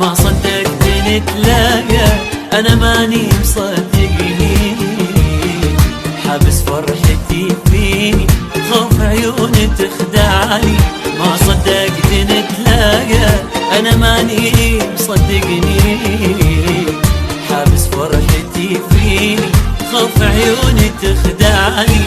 ما صدقت نتلاقى، أنا ماني مصدقني، حابس فرحتي فيني، خوف عيوني تخدعني. ما صدقت نتلاقى، أنا ماني مصدقني، حابس فرحتي فيني، خوف عيوني تخدعني.